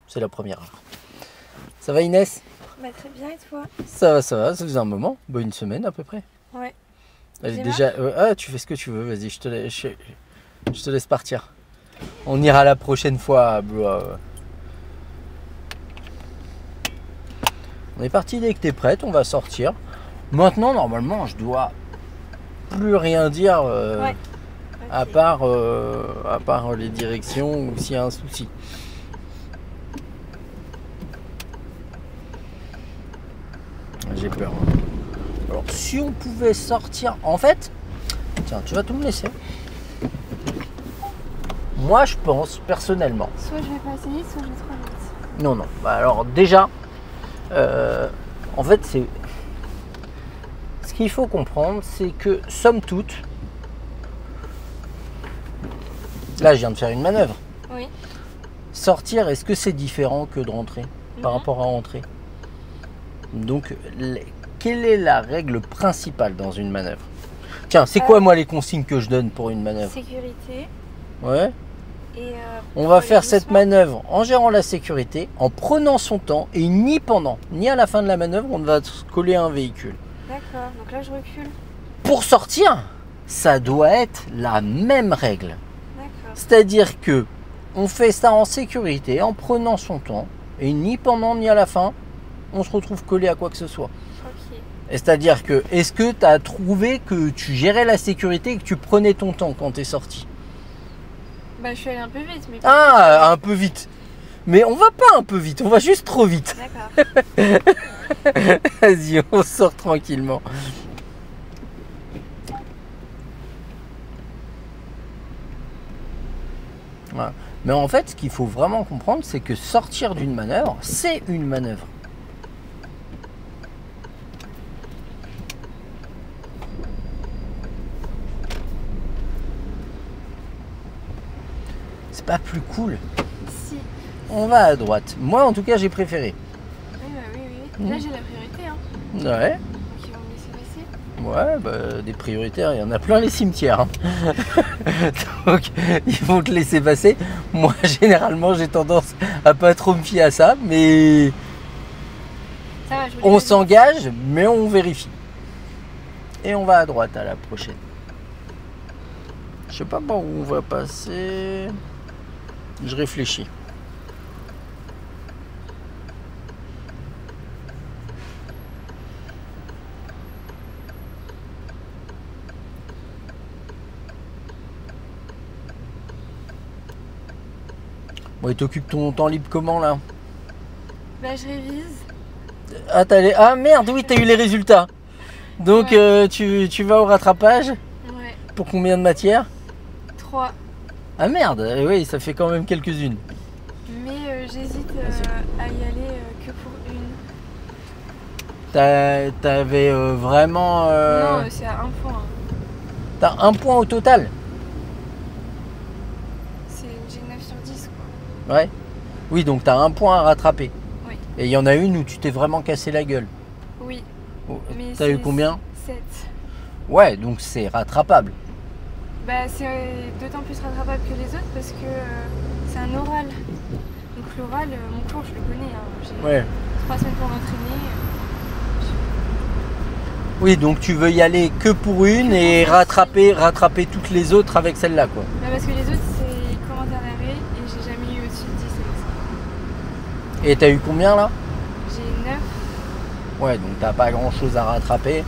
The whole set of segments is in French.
C'est la première heure. Ça va Inès? Bah très bien, et toi? Ça va, ça faisait un moment. Bah, une semaine à peu près. Ouais. Elle est déjà... ah, tu fais ce que tu veux, vas-y, je te laisse partir. On ira la prochaine fois à Blois. On est parti dès que t'es prête, on va sortir. Maintenant, normalement, je dois plus rien dire Ouais. à part les directions ou s'il y a un souci. J'ai peur. Alors, si on pouvait sortir... En fait, tiens, tu vas tout me laisser. Moi, je pense, personnellement... Soit je vais pas assez vite, soit je vais trop vite. Non. Bah, alors, déjà, en fait, c'est... Ce qu'il faut comprendre, c'est que, somme toute... Là, je viens de faire une manœuvre. Oui. Sortir, est-ce que c'est différent que de rentrer par rapport à rentrer? Donc, quelle est la règle principale dans une manœuvre? Tiens, c'est quoi moi les consignes que je donne pour une manœuvre? Sécurité. Ouais. Et On va faire cette manœuvre en gérant la sécurité, en prenant son temps et ni pendant, ni à la fin de la manœuvre, on va se coller à un véhicule. D'accord, donc là je recule. Pour sortir, ça doit être la même règle. D'accord. C'est-à-dire que on fait ça en sécurité, en prenant son temps, et ni pendant ni à la fin, on se retrouve collé à quoi que ce soit. Ok. C'est-à-dire que, est-ce que tu as trouvé que tu gérais la sécurité et que tu prenais ton temps quand tu es sorti? Bah je suis allée un peu vite, mais... Ah, un peu vite. Mais on va pas un peu vite, on va juste trop vite. D'accord. Vas-y, on sort tranquillement. Voilà. Mais en fait, ce qu'il faut vraiment comprendre, c'est que sortir d'une manœuvre, c'est une manœuvre. C'est pas plus cool. Si. On va à droite. Moi, en tout cas, j'ai préféré. Oui, bah oui. Là j'ai la priorité, hein. Ouais. Donc ils vont me laisser passer. Ouais, bah, des prioritaires, il y en a plein les cimetières. Hein. Donc, ils vont te laisser passer. Moi, généralement, j'ai tendance à pas trop me fier à ça, mais Ça va, je voulais on pas dire. s'engage, mais on vérifie. Et on va à droite à la prochaine. Je sais pas par où on va passer. Je réfléchis. Bon, et t'occupes ton temps libre comment là? Bah je révise. Ah, ah merde, oui, t'as eu les résultats. Donc Ouais. tu vas au rattrapage Ouais. pour combien de matières? 3. Ah merde, oui, ça fait quand même quelques-unes. Mais j'hésite à y aller que pour une. T'avais vraiment... Non, c'est à 1 point. T'as un point au total? J'ai 9 sur 10 quoi. Ouais. Oui, donc t'as un point à rattraper. Oui. Et il y en a une où tu t'es vraiment cassé la gueule. Oui. Oh, Mais t'as eu combien? 7. Ouais, donc c'est rattrapable. Bah c'est d'autant plus rattrapable que les autres parce que c'est un oral. Donc l'oral, mon cours je le connais. Hein. J'ai Ouais. 3 semaines pour m'entraîner. Oui, donc tu veux y aller que pour une et rattraper toutes les autres avec celle-là, quoi. Bah, parce que les autres c'est commentaire d'arrêt et j'ai jamais eu au-dessus de 10 avec ça. Et t'as eu combien là? J'ai 9. Ouais, donc t'as pas grand-chose à rattraper. En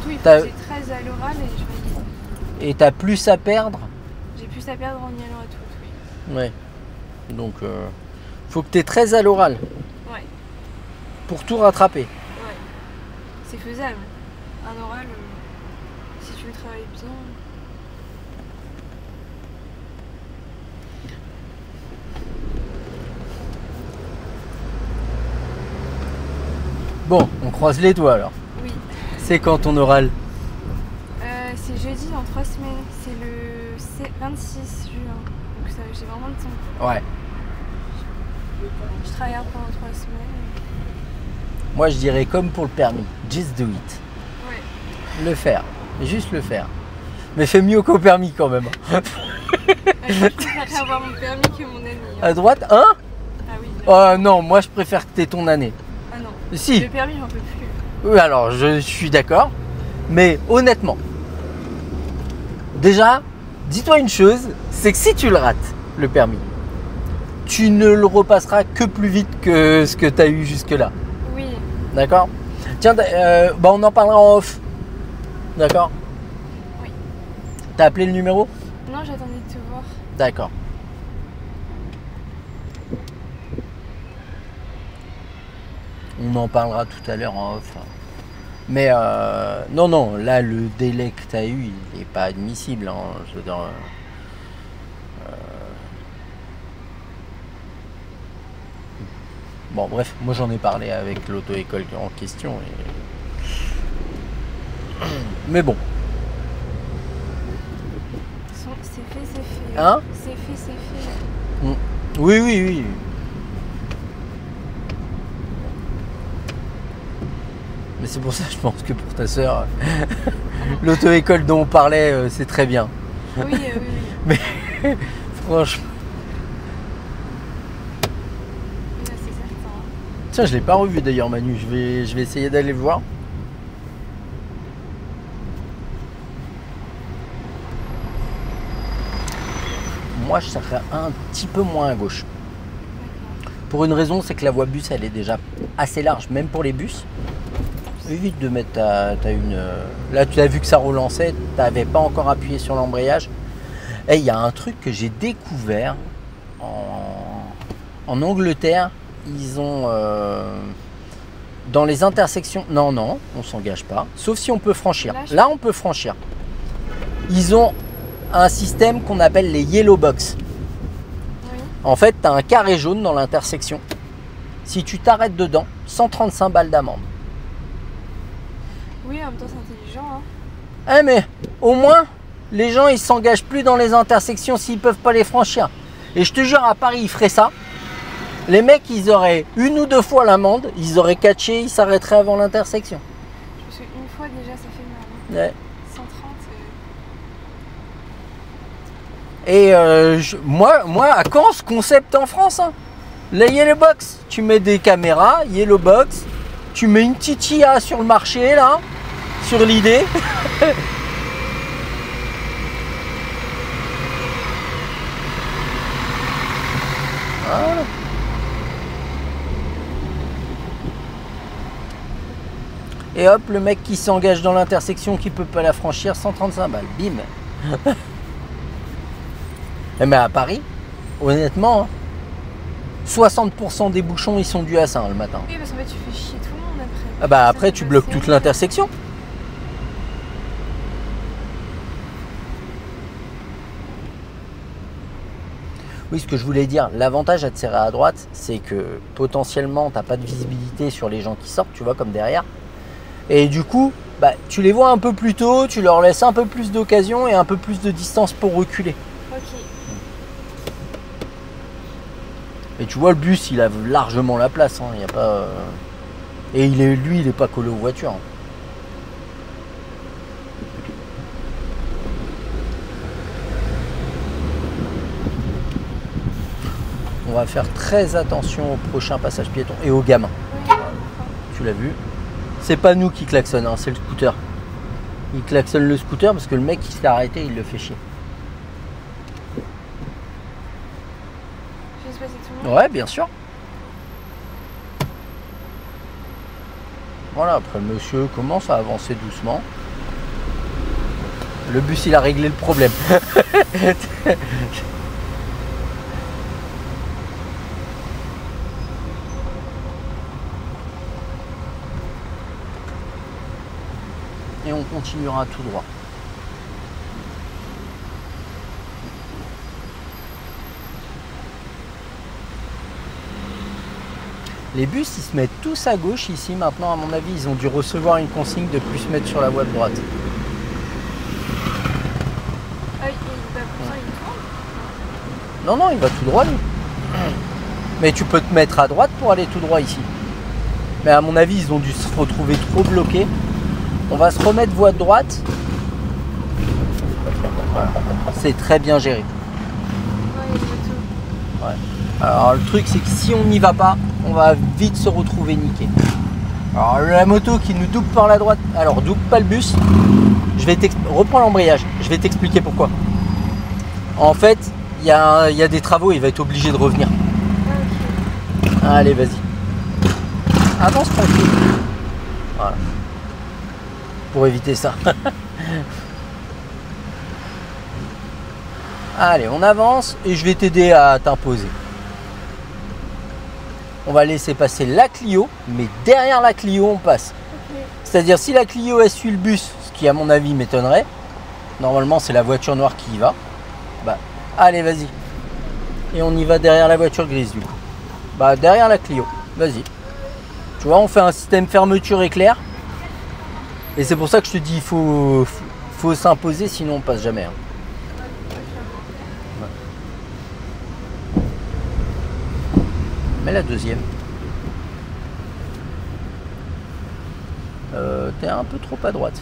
tout, il faut T'as- que j'ai 13 à l'oral et je valide. Et t'as plus à perdre. J'ai plus à perdre en y allant à toutes, oui. Ouais. Donc, faut que t'aies 13 à l'oral Ouais, pour tout rattraper. ouais. C'est faisable. Un oral, si tu le travailles bien. Bon, on croise les doigts alors. Oui. C'est quand ton oral? C'est jeudi dans 3 semaines. C'est le 26 juin. Donc j'ai vraiment le temps. Ouais. Je travaille pendant 3 semaines. Moi, je dirais comme pour le permis. Just do it. Ouais. Le faire. Juste le faire. Mais fais mieux qu'au permis quand même. Je préfère avoir mon permis que mon ami. Hein. À droite, 1. Ah oui. Oh non, moi je préfère que tu aies ton année. Ah non. Si. Le permis, j'en peux plus. Oui, alors je suis d'accord. Mais honnêtement, déjà, dis-toi une chose, c'est que si tu le rates, le permis, tu ne le repasseras que plus vite que ce que tu as eu jusque-là. Oui. D'accord? Tiens, on en parlera en off. D'accord? Oui. T'as appelé le numéro? Non, j'attendais de te voir. D'accord. On en parlera tout à l'heure en off. Mais non, là, le délai que tu as eu, il n'est pas admissible. Hein. Je veux dire, bon, bref, moi j'en ai parlé avec l'auto-école en question. Mais bon. C'est fait, c'est fait. Hein? C'est fait, c'est fait. Oui, oui, oui. Mais c'est pour ça, je pense que pour ta soeur, l'auto-école dont on parlait, c'est très bien. Oui, oui, oui. Mais franchement. Là, c'est certain. Tiens, je l'ai pas revu d'ailleurs, Manu. Je vais essayer d'aller le voir. Moi, je serais un petit peu moins à gauche. Pour une raison, c'est que la voie bus, elle est déjà assez large, même pour les bus. Évite de mettre ta une. Là, tu as vu que ça relançait, tu n'avais pas encore appuyé sur l'embrayage. Et il y a un truc que j'ai découvert en Angleterre. Ils ont dans les intersections. Non, on s'engage pas. Sauf si on peut franchir. Là, on peut franchir. Ils ont un système qu'on appelle les yellow box. Oui. En fait, tu as un carré jaune dans l'intersection. Si tu t'arrêtes dedans, 135 balles d'amende. Oui, en même temps, c'est intelligent. Hein. Mais au moins, les gens, ils s'engagent plus dans les intersections s'ils peuvent pas les franchir. Et je te jure, à Paris, ils feraient ça. Les mecs, ils auraient une ou deux fois l'amende, ils auraient catché, ils s'arrêteraient avant l'intersection. Parce qu'une fois, déjà, ça fait mal. Hein. Ouais. 130. Et moi, à Caen, ce concept en France, hein. La Yellow Box, tu mets des caméras, Yellow Box, tu mets une petite IA sur le marché, là, sur l'idée. Voilà. Et hop, le mec qui s'engage dans l'intersection, qui peut pas la franchir, 135 balles, bim. Mais à Paris, honnêtement, 60% des bouchons, ils sont dus à ça le matin. Oui, parce qu'en fait, tu fais chier tout le monde après. Ah bah après, tu bloques toute l'intersection. Oui, ce que je voulais dire, l'avantage à te serrer à droite, c'est que potentiellement, tu n'as pas de visibilité sur les gens qui sortent, tu vois, comme derrière. Et du coup, bah, tu les vois un peu plus tôt, tu leur laisses un peu plus d'occasion et un peu plus de distance pour reculer. Ok. Et tu vois, le bus, il a largement la place. Hein, y a pas, Et lui, il n'est pas collé aux voitures. On va faire très attention au prochain passage piéton et aux gamins. Oui. Tu l'as vu. C'est pas nous qui klaxonne, hein, c'est le scooter. Il klaxonne le scooter parce que le mec qui s'est arrêté, il le fait chier. Je laisse passer tout le monde. Ouais, bien sûr. Voilà, après le monsieur commence à avancer doucement. Le bus, il a réglé le problème. Et on continuera tout droit. Les bus, ils se mettent tous à gauche ici maintenant, à mon avis. Ils ont dû recevoir une consigne de plus se mettre sur la voie de droite. Ah, il va pour ça, il tourne. Non, il va tout droit, lui. Mais tu peux te mettre à droite pour aller tout droit ici. Mais à mon avis, ils ont dû se retrouver trop bloqués. On va se remettre voie de droite. Voilà. C'est très bien géré. Ouais, il va tout. Ouais. Alors le truc c'est que si on n'y va pas, on va vite se retrouver niqué. Alors la moto qui nous double par la droite, alors double pas le bus, reprends l'embrayage, je vais t'expliquer pourquoi. En fait, il y a des travaux, il va être obligé de revenir. Allez, vas-y. Avance tranquille. Voilà. Pour éviter ça. Allez, on avance et je vais t'aider à t'imposer. On va laisser passer la Clio, mais derrière la Clio, on passe. Okay. C'est-à-dire, si la Clio elle suit le bus, ce qui à mon avis m'étonnerait, normalement c'est la voiture noire qui y va. Bah, allez, vas-y. Et on y va derrière la voiture grise du coup. Bah, derrière la Clio. Vas-y. Tu vois, on fait un système fermeture éclair. Et c'est pour ça que je te dis, il faut s'imposer, sinon on passe jamais. Hein. Mais la deuxième. T'es un peu trop à droite.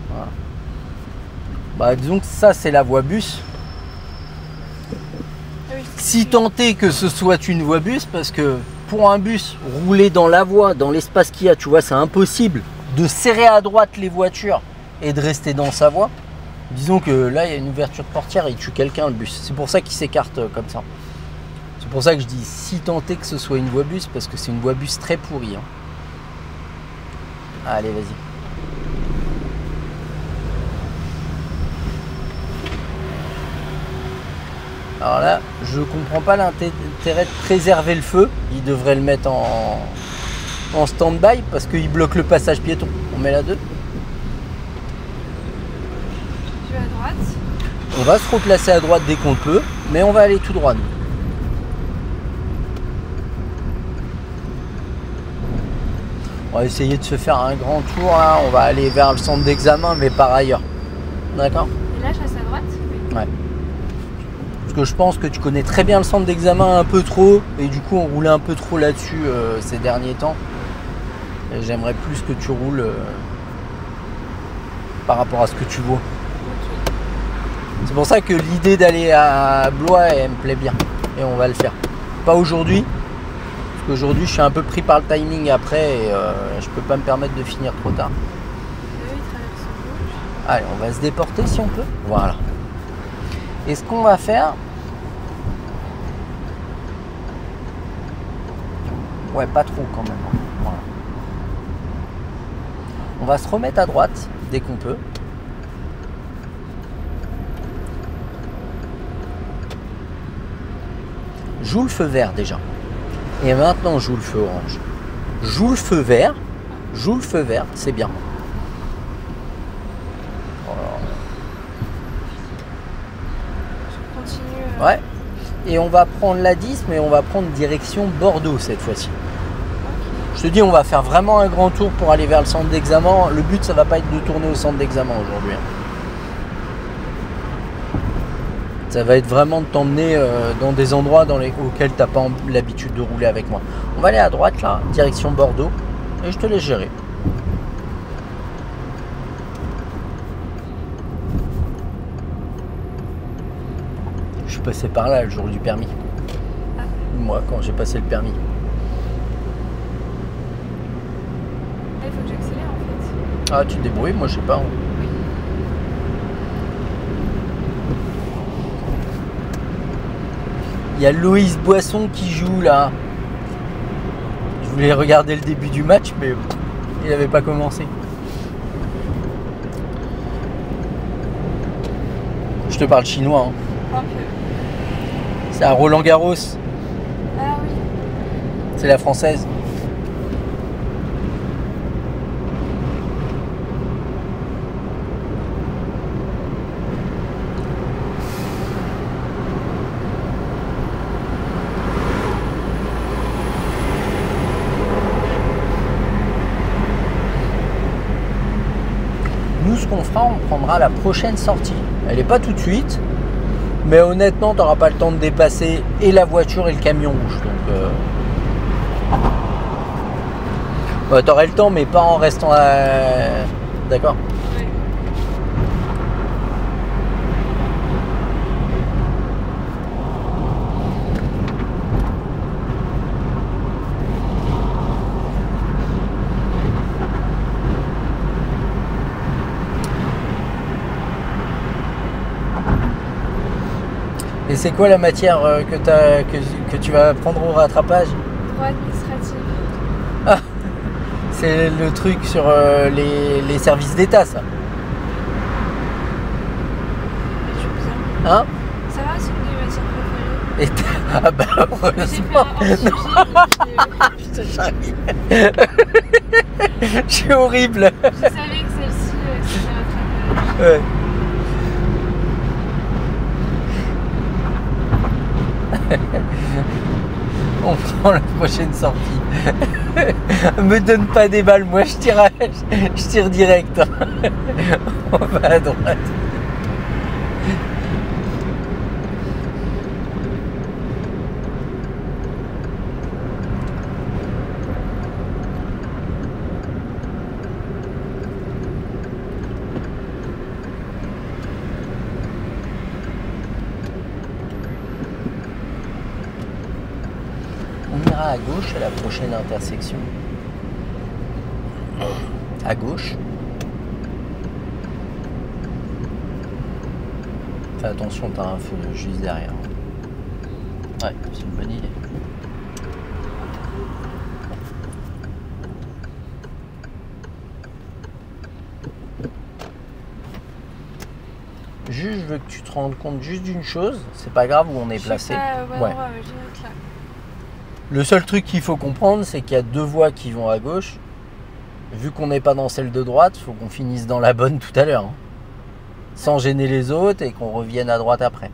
Voilà. Bah, disons que ça, c'est la voie bus. Si tant est que ce soit une voie bus, parce que pour un bus, rouler dans la voie, dans l'espace qu'il y a, tu vois, c'est impossible de serrer à droite les voitures et de rester dans sa voie. Disons que là, il y a une ouverture de portière et il tue quelqu'un, le bus. C'est pour ça qu'il s'écarte comme ça. C'est pour ça que je dis si tant est que ce soit une voie bus, parce que c'est une voie bus très pourrie. Hein. Allez, vas-y. Alors là, je comprends pas l'intérêt de préserver le feu. Il devrait le mettre en stand-by parce qu'il bloque le passage piéton. On met la 2. Tu es à droite. On va se replacer à droite dès qu'on peut, mais on va aller tout droit, nous. On va essayer de se faire un grand tour, là. On va aller vers le centre d'examen, mais par ailleurs. D'accord? Et là, je reste à droite? Oui. Ouais. Parce que je pense que tu connais très bien le centre d'examen un peu trop, et du coup on roulait un peu trop là-dessus ces derniers temps. Et j'aimerais plus que tu roules par rapport à ce que tu vois. Okay. C'est pour ça que l'idée d'aller à Blois, elle me plaît bien. Et on va le faire. Pas aujourd'hui, parce qu'aujourd'hui je suis un peu pris par le timing après, et je peux pas me permettre de finir trop tard. Allez, on va se déporter si on peut. Voilà. Et ce qu'on va faire... Ouais, pas trop quand même. Voilà. On va se remettre à droite dès qu'on peut. Joue le feu vert déjà. Et maintenant, joue le feu orange. Joue le feu vert. Joue le feu vert, c'est bien. Ouais, et on va prendre la 10, mais on va prendre direction Bordeaux cette fois-ci. Je te dis, on va faire vraiment un grand tour pour aller vers le centre d'examen. Le but, ça va pas être de tourner au centre d'examen aujourd'hui. Ça va être vraiment de t'emmener dans des endroits auxquels tu n'as pas l'habitude de rouler avec moi. On va aller à droite, là, direction Bordeaux, et je te laisse gérer. Je suis passé par là le jour du permis. Ah. Moi, quand j'ai passé le permis. Il faut que j'accélère en fait. Ah, tu te débrouilles, moi je sais pas. Oui. Il y a Loïs Boisson qui joue là. Je voulais regarder le début du match, mais il n'avait pas commencé. Je te parle chinois. Hein. Un peu. C'est à Roland Garros. Ah oui. C'est la française. Nous, ce qu'on fera, on prendra la prochaine sortie. Elle n'est pas tout de suite. Mais honnêtement, tu n'auras pas le temps de dépasser et la voiture et le camion rouge. Donc, tu aurais le temps, mais pas en restant à... D'accord ? Oui. Et c'est quoi la matière que tu vas prendre au rattrapage? Droit administratif. Ah, c'est le truc sur les services d'État, ça. Je suis bien. Hein? Ça va, c'est une de mes matières préférées. Et ah bah J'ai fait heureusement. un sujet. Je te charrie. Je suis horrible. Je savais que celle-ci, c'était votre avantage. Ouais. On prend la prochaine sortie. Me donne pas des balles, moi je tire direct. On va à droite. On ira à gauche à la prochaine intersection. À gauche. Fais attention, t'as un feu juste derrière. Ouais, c'est une bonne idée. Juste, je veux que tu te rendes compte juste d'une chose, c'est pas grave où on est placé. Pas au bon Ouais. endroit, mais je vais être là. Le seul truc qu'il faut comprendre, c'est qu'il y a deux voies qui vont à gauche. Vu qu'on n'est pas dans celle de droite, il faut qu'on finisse dans la bonne tout à l'heure. Hein. Sans gêner les autres et qu'on revienne à droite après.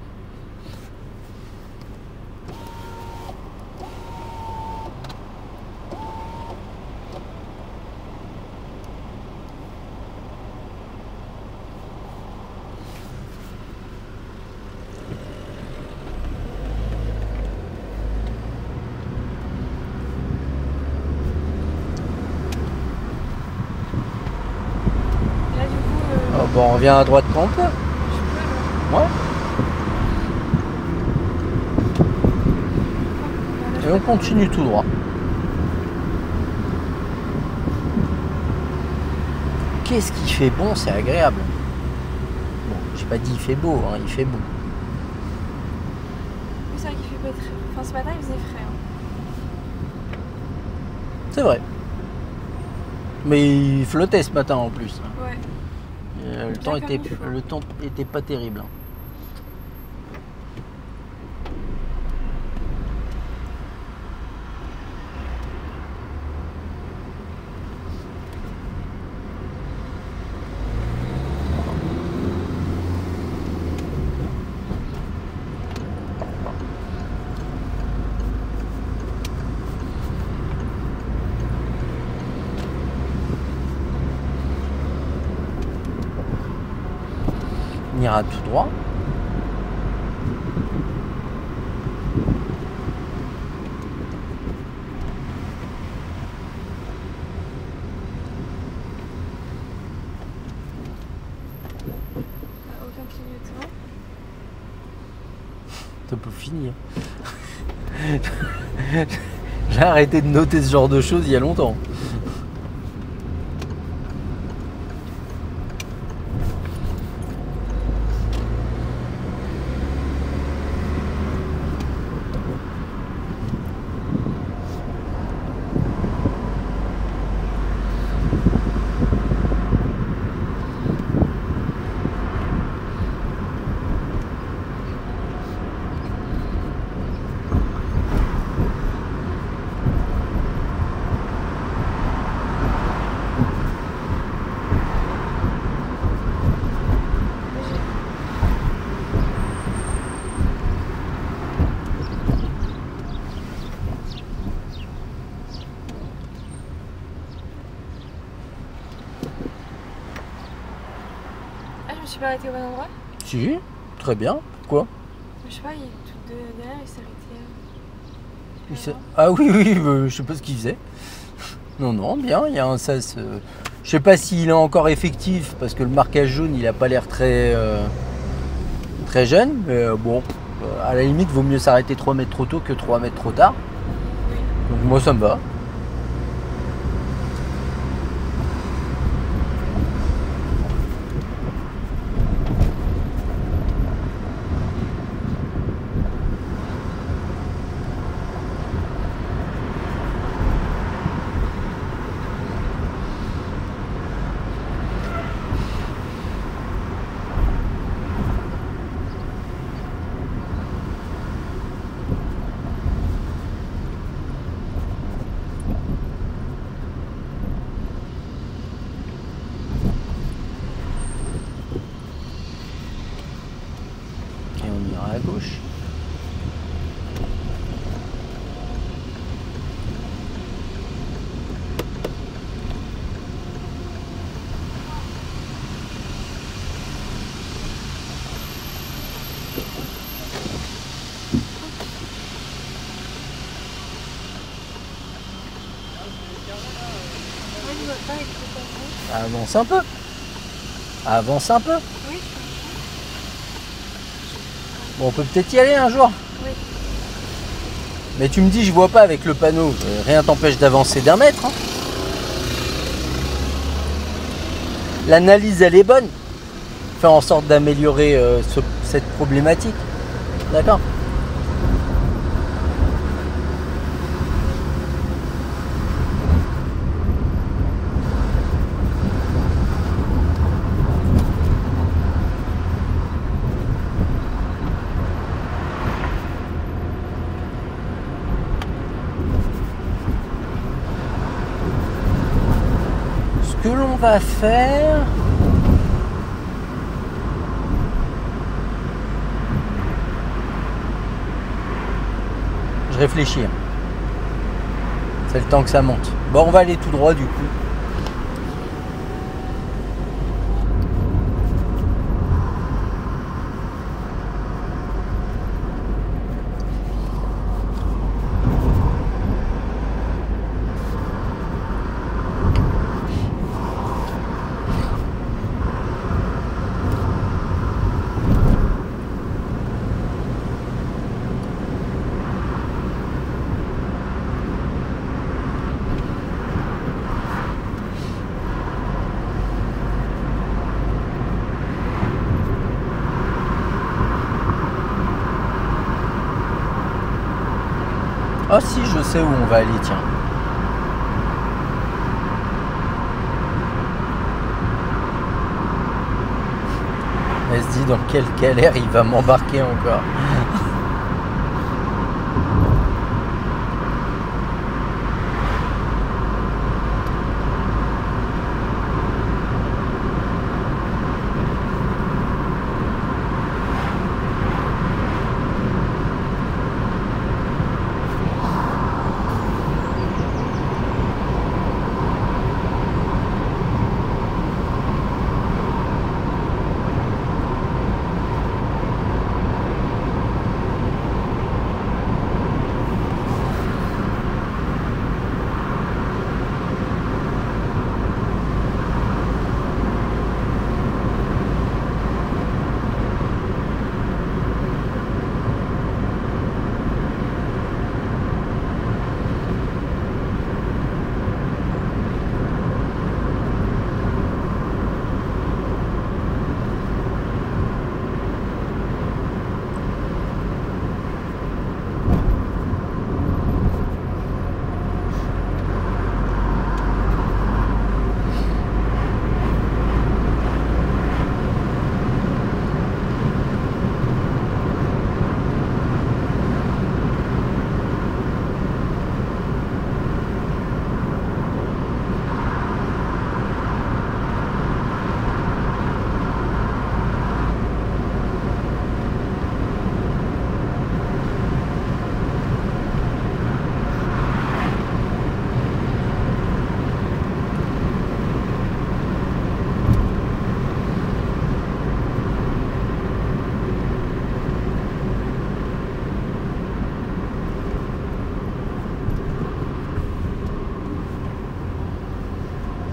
Là, du coup, Oh, bon, on revient à droite quand on peut. je peux, là. Ouais. Et on continue tout droit. Qu'est-ce qu'il fait bon, c'est agréable. Bon, j'ai pas dit il fait beau, hein, il fait beau. Oui, c'est vrai qu'il fait pas très. Enfin, ce matin, il faisait frais. Hein. C'est vrai. Mais il flottait ce matin en plus. Ouais. Le Bien temps comme était, il faut. le temps était pas terrible. On ira tout droit. Aucun clignotant. T'as pas fini. J'ai arrêté de noter ce genre de choses il y a longtemps. Ah, je me suis pas arrêtée au bon endroit. Si, très bien. Pourquoi? Je sais pas, il est tout derrière, il s'est arrêté. Ah oui, oui, je sais pas ce qu'il faisait. Non, non, bien, il y a un sas. Je sais pas s'il est encore effectif parce que le marquage jaune il a pas l'air très, très jeune. Mais bon, à la limite, vaut mieux s'arrêter 3 mètres trop tôt que 3 mètres trop tard. Oui. Donc moi ça me va. vois pas avec le panneau. Avance un peu. Avance un peu. Oui, Bon, on peut peut-être y aller un jour. oui. Mais tu me dis, je vois pas avec le panneau. Rien t'empêche d'avancer d'1 mètre. Hein. L'analyse, elle est bonne. Faire en sorte d'améliorer cette problématique. D'accord ? Ce que l'on va faire... Je réfléchis. C'est le temps que ça monte. Bon, on va aller tout droit du coup. Ah si, je sais où on va aller, tiens. Elle se dit dans quelle galère il va m'embarquer encore.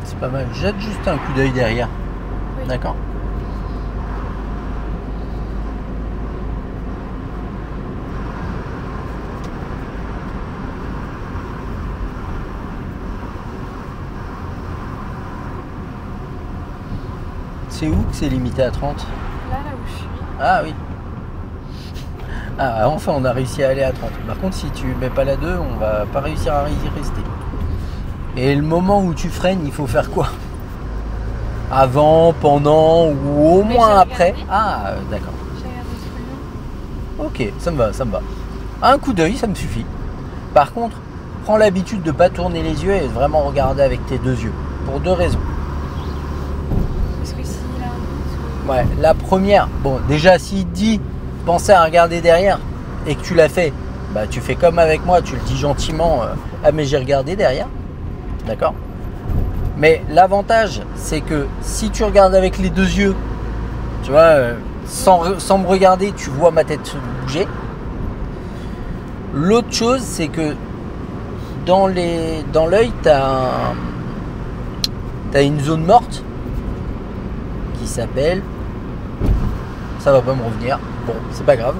C'est pas mal. Jette juste un coup d'œil derrière. Oui. D'accord. C'est où que c'est limité à 30? Là où je suis. Ah oui. Ah, enfin on a réussi à aller à 30. Par contre, si tu mets pas la 2, on va pas réussir à y rester. Et le moment où tu freines, il faut faire quoi? Avant, pendant ou au Mais moins j'ai après? regardé. Ah, d'accord. J'ai regardé ce que Ok, ça me va, ça me va. Un coup d'œil, ça me suffit. Par contre, prends l'habitude de ne pas tourner les yeux et de vraiment regarder avec tes 2 yeux. Pour 2 raisons. Parce que s'il a un doute. Ouais, la première, bon, déjà s'il te dit pensez à regarder derrière et que tu l'as fait, bah tu fais comme avec moi, tu le dis gentiment, ah mais j'ai regardé derrière. D'accord? Mais l'avantage, c'est que si tu regardes avec les 2 yeux, tu vois, sans me regarder, tu vois ma tête bouger. L'autre chose, c'est que dans l'œil, tu as tu as une zone morte qui s'appelle... Ça va pas me revenir. Bon, c'est pas grave.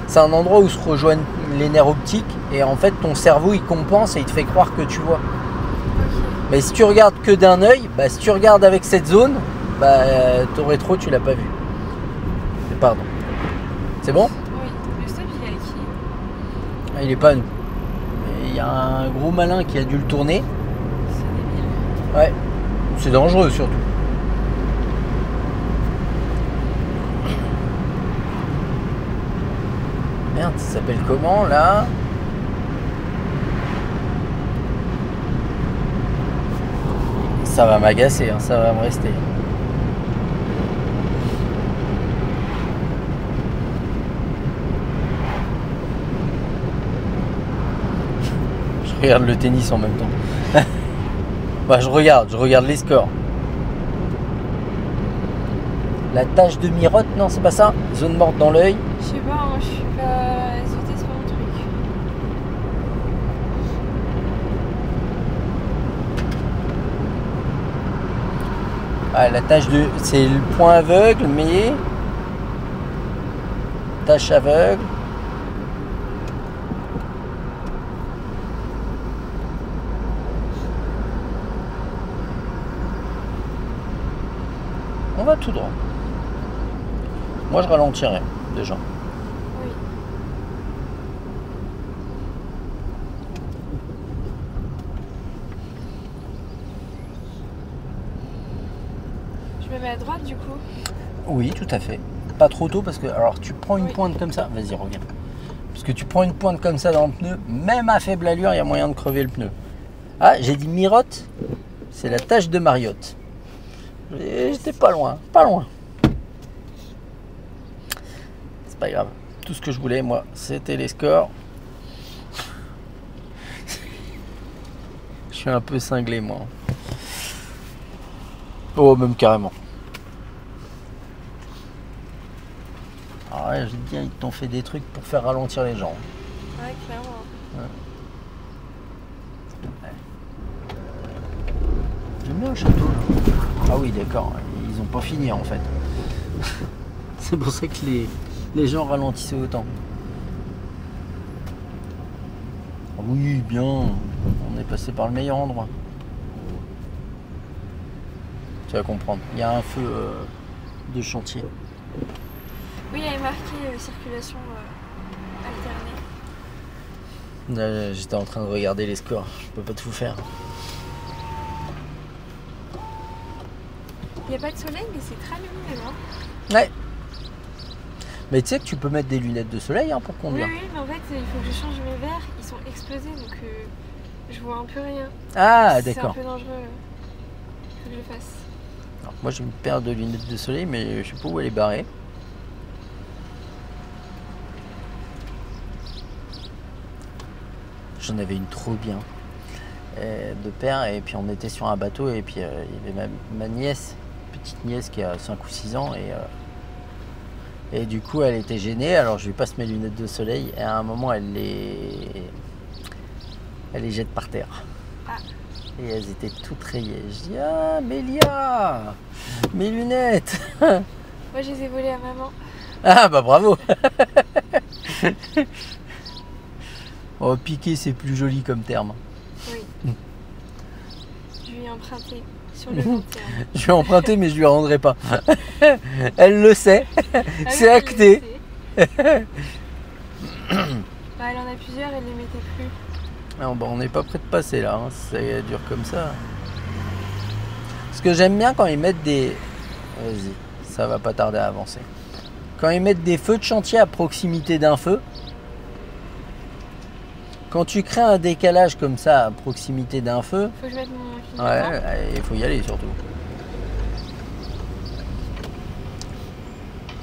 C'est un endroit où se rejoignent les nerfs optiques et en fait ton cerveau il compense et il te fait croire que tu vois. Mais si tu regardes que d'un œil, bah, si tu regardes avec cette zone, bah, ton rétro tu l'as pas vu. Pardon. C'est bon? Oui. Le stop il est à qui? Ah, il est pas à nous. Il y a un gros malin qui a dû le tourner. C'est débile. Ouais. C'est dangereux surtout. Merde, ça s'appelle comment là? Ça va m'agacer, hein, ça va me rester. Je regarde le tennis en même temps. Bah, je regarde les scores. La tâche de mirotte, non, c'est pas ça? Zone morte dans l'œil. Je sais pas, moi je suis pas zotée sur mon truc. Ah, la tâche de... C'est le point aveugle, mais... Tâche aveugle. On va tout droit. Moi, je ralentirais, déjà. Oui. Je me mets à droite du coup. Oui, tout à fait. Pas trop tôt parce que... Alors, tu prends une Oui. pointe comme ça. Vas-y, reviens. Parce que tu prends une pointe comme ça dans le pneu, même à faible allure, il y a moyen de crever le pneu. Ah, j'ai dit mirotte. C'est la tâche de Mariotte. J'étais pas loin, pas loin. C'est pas grave. Tout ce que je voulais, moi, c'était les scores. Je suis un peu cinglé, moi. Oh, même carrément. Alors là, je dis, ils t'ont fait des trucs pour faire ralentir les gens. Ouais, clairement. J'aime bien le château là. Ah oui, d'accord, ils ont pas fini en fait. C'est pour ça que les gens ralentissaient autant. Ah oui, bien, on est passé par le meilleur endroit. Tu vas comprendre, il y a un feu de chantier. Oui, il y avait marqué circulation alternée. Là, j'étais en train de regarder les scores, je peux pas tout faire. Il n'y a pas de soleil, mais c'est très lumineux, hein. Ouais. Mais tu sais que tu peux mettre des lunettes de soleil hein, pour Oui, conduire. oui, mais en fait, il faut que je change mes verres. Ils sont explosés, donc je vois un peu rien. Ah, C'est un d'accord. peu dangereux. Il faut que je le fasse. Alors, moi j'ai une paire de lunettes de soleil, mais je sais pas où elle est barrée. J'en avais une trop bien de paire, et puis on était sur un bateau, et puis il y avait ma nièce, petite nièce qui a 5 ou 6 ans, et du coup elle était gênée, alors je lui passe mes lunettes de soleil, et à un moment elle les jette par terre. Ah. Et elles étaient toutes rayées. Je dis, ah Mélia, mes lunettes. Moi, je les ai volées à maman. Ah bah bravo. Oh, piquer c'est plus joli comme terme. Oui. Je lui ai emprunté sur le long terme. Je vais emprunter mais je lui rendrai pas. Elle le sait. Ah C'est oui, acté. elle en a plusieurs, elle les mettait plus. Non, bah, on n'est pas prêt de passer là, hein. Ça dure comme ça. Ce que j'aime bien quand ils mettent des... Vas-y, ça va pas tarder à avancer. Quand ils mettent des feux de chantier à proximité d'un feu, quand tu crées un décalage comme ça à proximité d'un feu, Faut que je mette mon clignotant. ouais, il faut y aller surtout.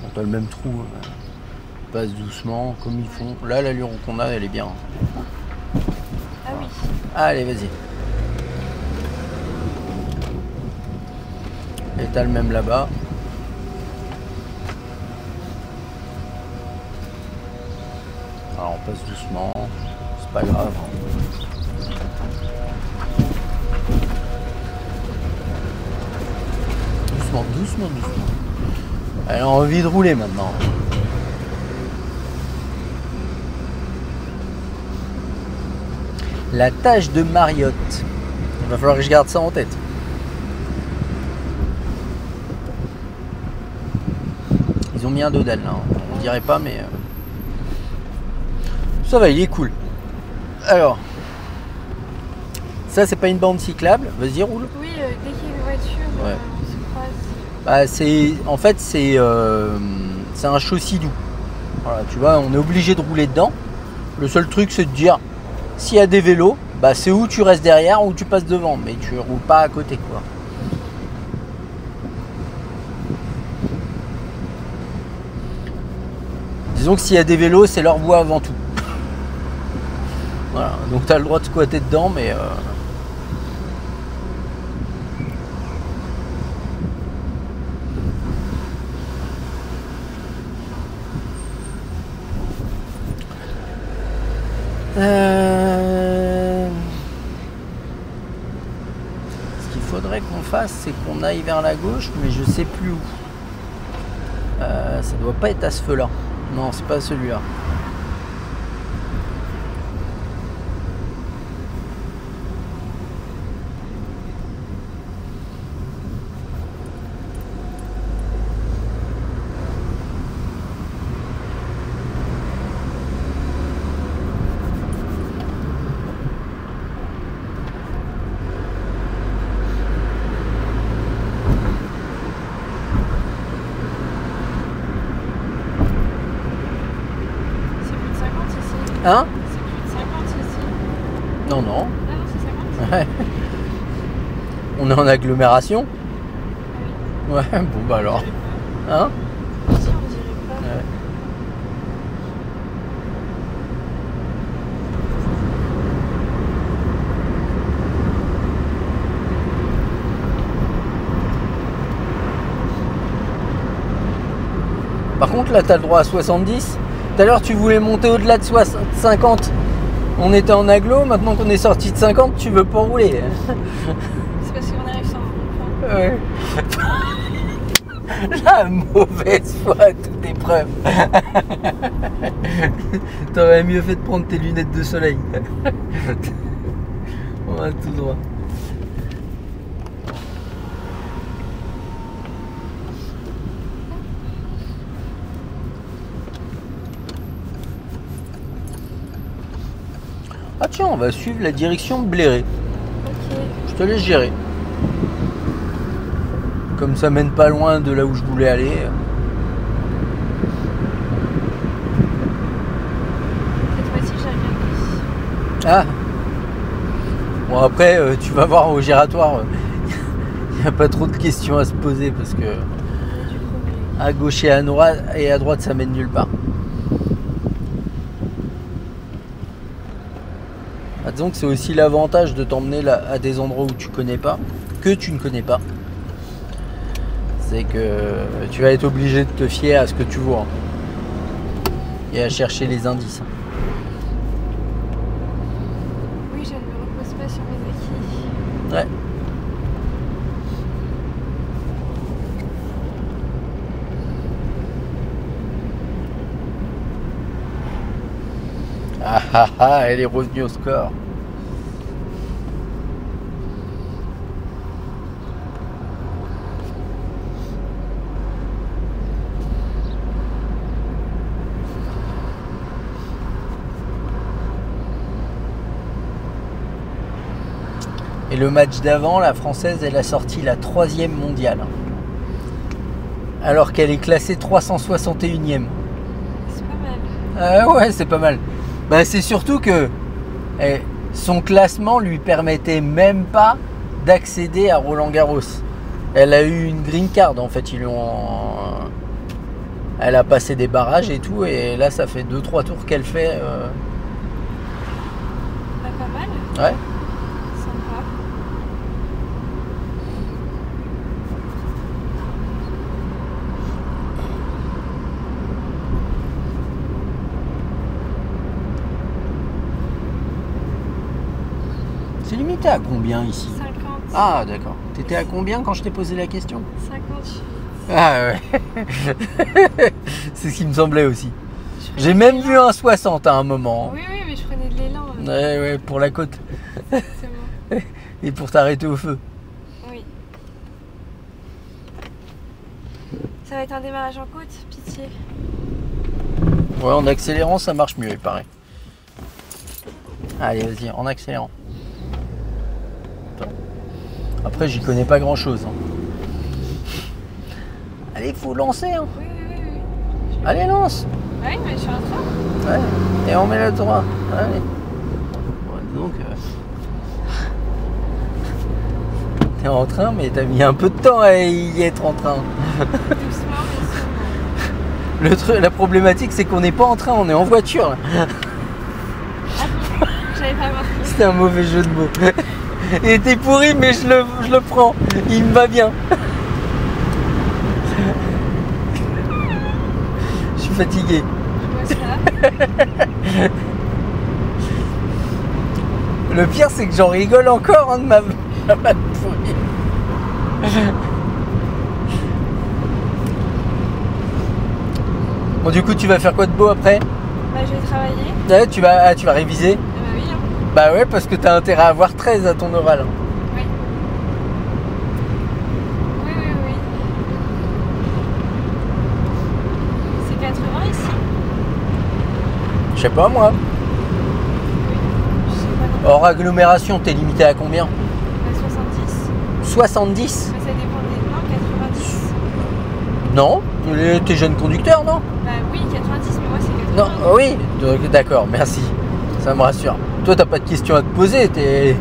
On a le même trou, passe doucement comme ils font. Là, l'allure qu'on a, elle est bien. Ah oui. Allez, vas-y. Et t'as le même là-bas. Alors on passe doucement, c'est pas grave. doucement. Elle a envie de rouler maintenant. La tâche de Mariotte. Il va falloir que je garde ça en tête. Ils ont mis un dodal là. On dirait pas, mais ça va, il est cool. Alors, ça c'est pas une bande cyclable. Vas-y, roule. Oui, dès qu'il y a une voiture, Ouais. on se croise. Bah, en fait, c'est un châssis doux. Voilà, tu vois, on est obligé de rouler dedans. Le seul truc, c'est de dire, s'il y a des vélos, bah, c'est où tu restes derrière ou tu passes devant, mais tu roules pas à côté, quoi. Disons que s'il y a des vélos, c'est leur voie avant tout. Voilà, donc tu as le droit de squatter dedans, mais ce qu'il faudrait qu'on fasse, c'est qu'on aille vers la gauche, mais je sais plus où. Ça doit pas être à ce feu-là. Non, c'est pas celui-là. Hein? C'est plus de 50 ici. Non, non. Ah non, c'est 50. Ouais. On est en agglomération. Ah Ouais, bon bah alors. Hein? oui. Ici, on dirait pas. Ouais. Par contre, là, tu as le droit à 70. Tout à l'heure, tu voulais monter au-delà de 50. On était en agglo. Maintenant qu'on est sorti de 50, tu veux pas rouler. C'est parce qu'on arrive sans rond-point. Ouais. La mauvaise foi à toute épreuve. T'aurais mieux fait de prendre tes lunettes de soleil. On va tout droit. Ah tiens, on va suivre la direction de Bléré. Ok. Je te laisse gérer. Comme ça mène pas loin de là où je voulais aller. Cette fois-ci, j'ai regardé. Ah. Bon après, tu vas voir au giratoire, il n'y a pas trop de questions à se poser parce que Il y a du progrès. à gauche et à droite ça mène nulle part. Ah, disons que c'est aussi l'avantage de t'emmener là à des endroits où tu connais pas, que tu ne connais pas. C'est que tu vas être obligé de te fier à ce que tu vois et à chercher les indices. Oui, je ne me repose pas sur mes acquis. Ouais. Ah ah ah, elle est revenue au score. Et le match d'avant, la Française, elle a sorti la 3e mondiale. Alors qu'elle est classée 361e. C'est pas mal. Ah ouais, c'est pas mal. Bah, c'est surtout que son classement lui permettait même pas d'accéder à Roland-Garros. Elle a eu une green card en fait. Elle a passé des barrages et tout. Et là, ça fait 2-3 tours qu'elle fait. Bah, pas mal. Ouais. Sympa. C'est limite t'étais à combien ici? 50. Ah d'accord. T'étais à combien quand je t'ai posé la question? 50. Ah ouais. C'est ce qui me semblait aussi. J'ai même vu un 60 à un moment. Oui, oui, mais je prenais de l'élan. Ouais, ouais, pour la côte. Exactement. Et pour t'arrêter au feu. Oui. Ça va être un démarrage en côte, pitié. Ouais, en accélérant, ça marche mieux, il paraît. Allez, vas-y, en accélérant. Attends. Après, j'y connais pas grand-chose. Hein. Allez, faut lancer. Hein. Oui, oui, oui. oui. Allez, lance. Ah oui, mais je suis en train. Ouais. Et on met le droit. Allez. Ouais, donc, t'es en train, mais t'as mis un peu de temps à y être en train. Doucement, mais sûrement. Le truc, la problématique, c'est qu'on n'est pas en train, on est en voiture. Là. Ah bon, j'avais pas marqué. C'était un mauvais jeu de mots. Il était pourri, mais je le prends. Il me va bien. Je suis fatigué. Je vois ça. Le pire, c'est que j'en rigole encore hein, de ma vanne pourrie. Bon, du coup, tu vas faire quoi de beau après? Bah, je vais travailler. Ouais, tu vas réviser? Bah oui, hein. Bah ouais, parce que t'as intérêt à avoir 13 à ton oral. Hein. Oui. Oui, oui, oui. C'est 80 ici? Je sais pas moi. Je sais pas non plus. Hors agglomération, t'es limité à combien? Bah, 70. 70? Mais ça dépend des... Non, 90. Non, t'es jeune conducteur, non? Bah oui, 90, mais moi c'est 80. Non, oui, d'accord, merci. Ça me rassure. Toi, t'as pas de questions à te poser, t'es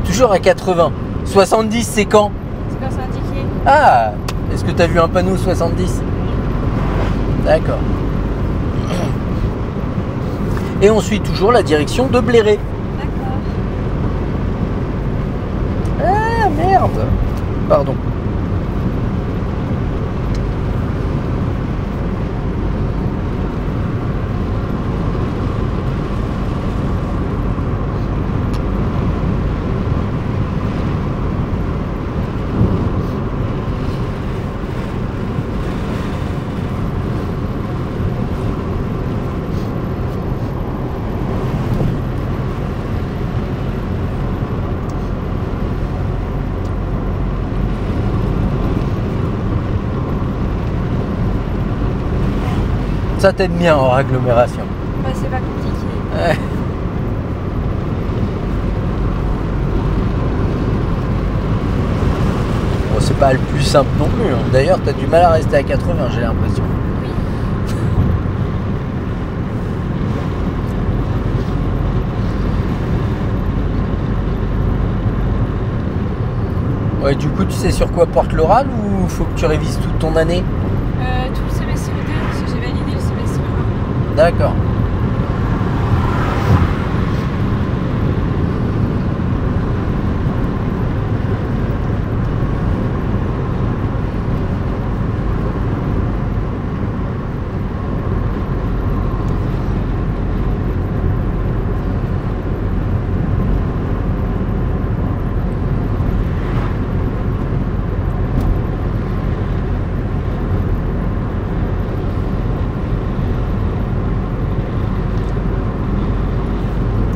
toujours à 80. 70, c'est quand? C'est quand c'est indiqué. Ah, est-ce que t'as vu un panneau 70? D'accord. Et on suit toujours la direction de Bléré. D'accord. Ah, merde. Pardon. Ça t'aide bien en agglomération. Bah c'est pas compliqué. Ouais. Bon, c'est pas le plus simple non plus. Hein. D'ailleurs, t'as du mal à rester à 80, j'ai l'impression. Oui. Ouais, du coup, tu sais sur quoi porte l'oral ou faut que tu révises toute ton année? Tout le semestre 2, parce que j'ai validé le semestre 1. D'accord.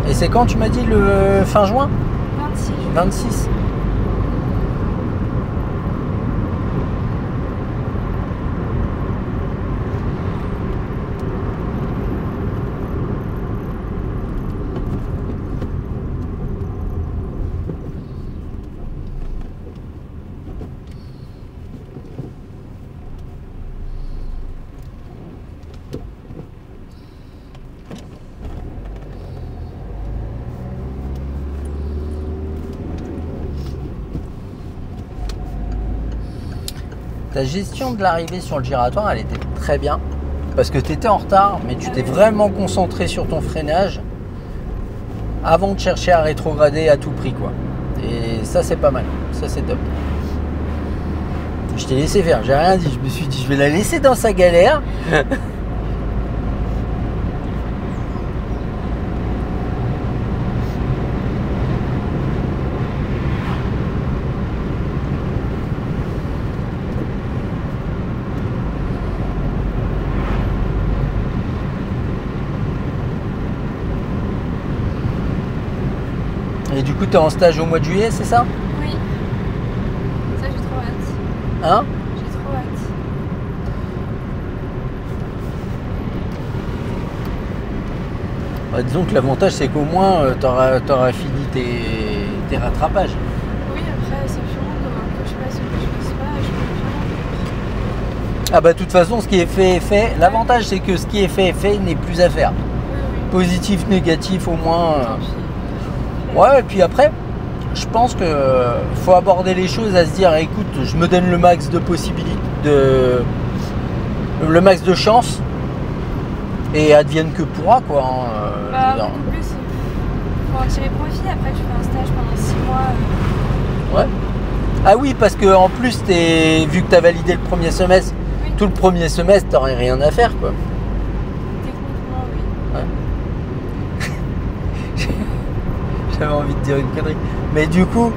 Et c'est quand tu m'as dit le fin juin? 26. 26. Ta gestion de l'arrivée sur le giratoire, elle était très bien. Parce que tu étais en retard, mais tu t'es vraiment concentré sur ton freinage avant de chercher à rétrograder à tout prix, quoi. Et ça, c'est pas mal. Ça, c'est top. Je t'ai laissé faire, j'ai rien dit. Je me suis dit, je vais la laisser dans sa galère. coup, tu es en stage au mois de juillet, c'est ça? Oui. Ça, j'ai trop hâte. Hein? J'ai trop hâte. Bah, disons que l'avantage, c'est qu'au moins, tu auras fini tes rattrapages. Oui, après, c'est chiant, que je passe ou que je passe pas, je peux faire. Ah bah, de toute façon, ce qui est fait est fait. L'avantage, c'est que ce qui est fait n'est plus à faire. Oui, oui. Positif, négatif, au moins. Tant pis. Ouais, et puis après, je pense que faut aborder les choses à se dire, écoute, je me donne le max de possibilités, le max de chance, et advienne que pourra, quoi. Bah, beaucoup plus. Faut en tirer profit. Après, tu fais un stage pendant 6 mois. Ouais. Ah oui, parce que en plus, vu que tu as validé le premier semestre, Oui. tout le premier semestre, t'aurais rien à faire, quoi. Techniquement, oui. J'avais envie de dire une connerie. Mais du coup,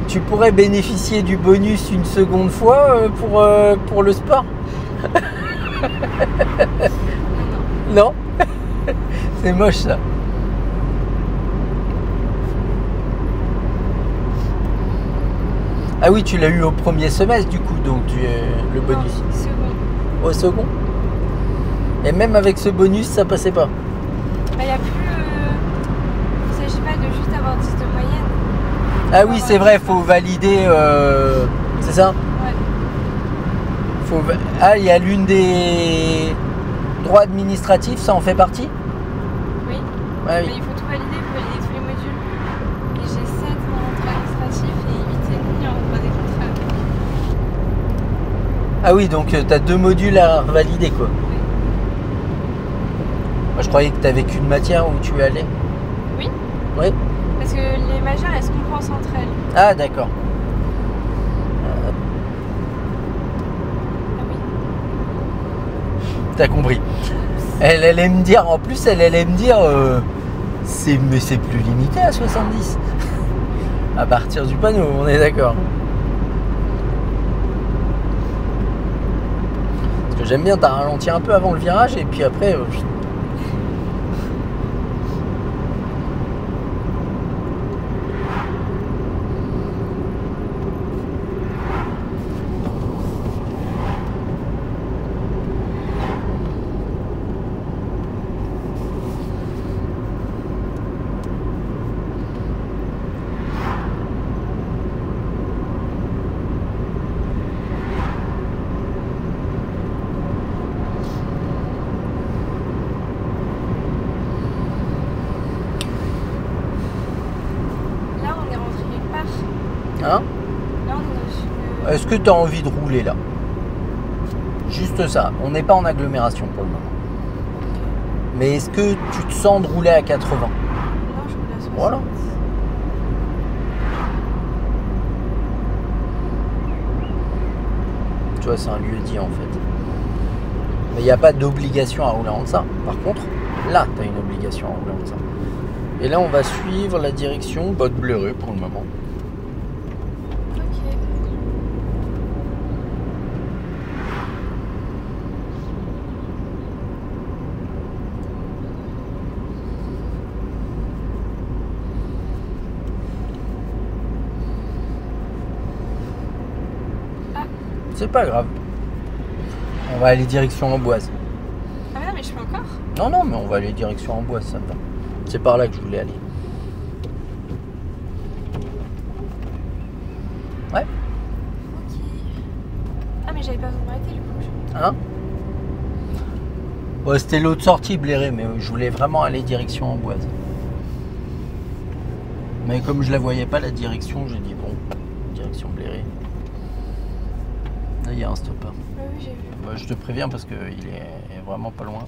tu pourrais bénéficier du bonus une seconde fois pour le sport? Non, non. Non. C'est moche, ça. Ah oui, tu l'as eu au premier semestre, du coup, donc le bonus. Non, second. Au second? Et même avec ce bonus, ça passait pas? Bah, y a plus. Il s'agit pas de juste avoir 10 de moyenne. Ah oui, c'est vrai, faut valider. C'est ça? Ouais. Ah, il y a l'une des droits administratifs, ça en fait partie? Oui. Ouais, Mais oui. il faut tout valider, il faut valider tous les modules. Et j'ai 7 en droit administratif et 8,5 en droit des contrats. Ah oui, donc tu as 2 modules à valider, quoi. Oui. Moi, je croyais que tu avais qu'une matière où tu allais. Oui. Oui. Parce que les majeures, elles se compensent entre elles. Ah, d'accord. Ah oui. T'as compris. Elle allait me dire, en plus, elle allait me dire, mais c'est plus limité à 70. À partir du panneau, on est d'accord. Parce que j'aime bien, t'as ralenti un peu avant le virage et puis après. Là, on est rentré quelque part. Hein? Là, on est dans une. Est-ce que tu as envie de rouler là? Juste ça. On n'est pas en agglomération pour le moment. Mais est-ce que tu te sens de rouler à 80? Non, je roule à 60. Voilà. Tu vois, c'est un lieu dit en fait. Mais il n'y a pas d'obligation à rouler en deçà. Par contre, là, tu as une obligation à rouler en deçà. Et là, on va suivre la direction botte bleurée pour le moment. Ok. C'est pas grave. On va aller direction Amboise. Ah, mais non, mais je fais encore. Non, non, mais on va aller direction Amboise, ça me va. C'est par là que je voulais aller. Ouais. Ok. Ah, mais j'avais pas besoin de m'arrêter du coup. Hein? Ouais, c'était l'autre sortie, Bléré, mais je voulais vraiment aller direction Amboise. Mais comme je la voyais pas, la direction, j'ai dit bon, direction Bléré. Là, il y a un stop. Oui, oui, j'ai vu. Bah, je te préviens parce qu'il est vraiment pas loin.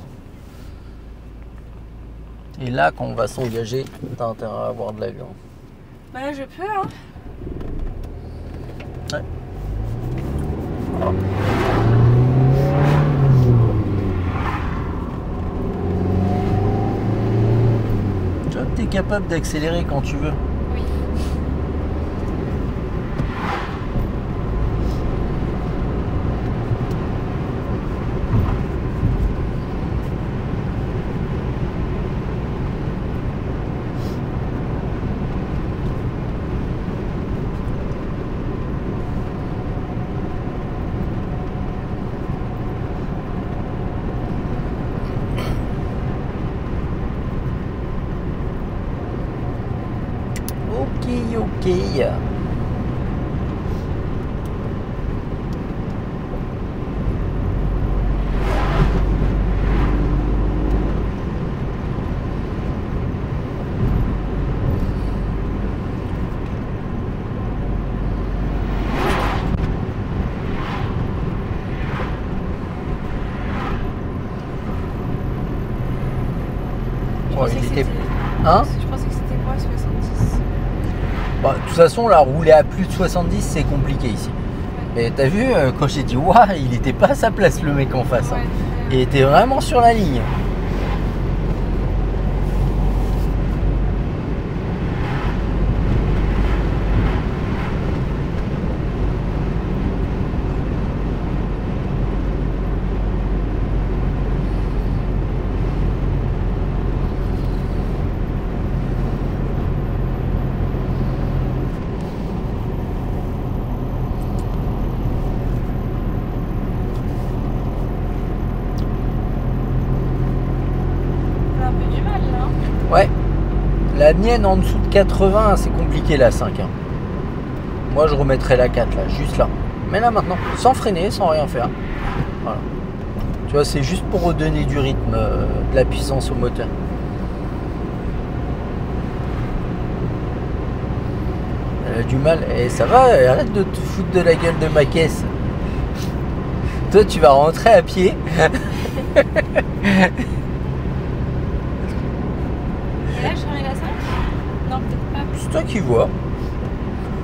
Et là, quand on va s'engager, t'as intérêt à avoir de la viande. Bah là, je peux, hein. Ouais. Tu vois que t'es capable d'accélérer quand tu veux. Oui. ok. Hein? Je pensais que c'était moi 70. Bah, de toute façon, là, rouler à plus de 70, c'est compliqué ici. Ouais. Mais t'as vu, quand j'ai dit waouh, il était pas à sa place le mec en face. Hein. Ouais, Il était vraiment sur la ligne. on a un peu du mal là. Ouais. La mienne en dessous de 80, c'est compliqué la 5. Hein. Moi, je remettrais la 4 là, juste là. Mais là maintenant, sans freiner, sans rien faire. Voilà. Tu vois, c'est juste pour redonner du rythme, de la puissance au moteur. Elle a du mal. Et ça va, arrête de te foutre de la gueule de ma caisse. Toi, tu vas rentrer à pied. Et là, je remets la 5. Non, peut-être pas. C'est toi qui vois.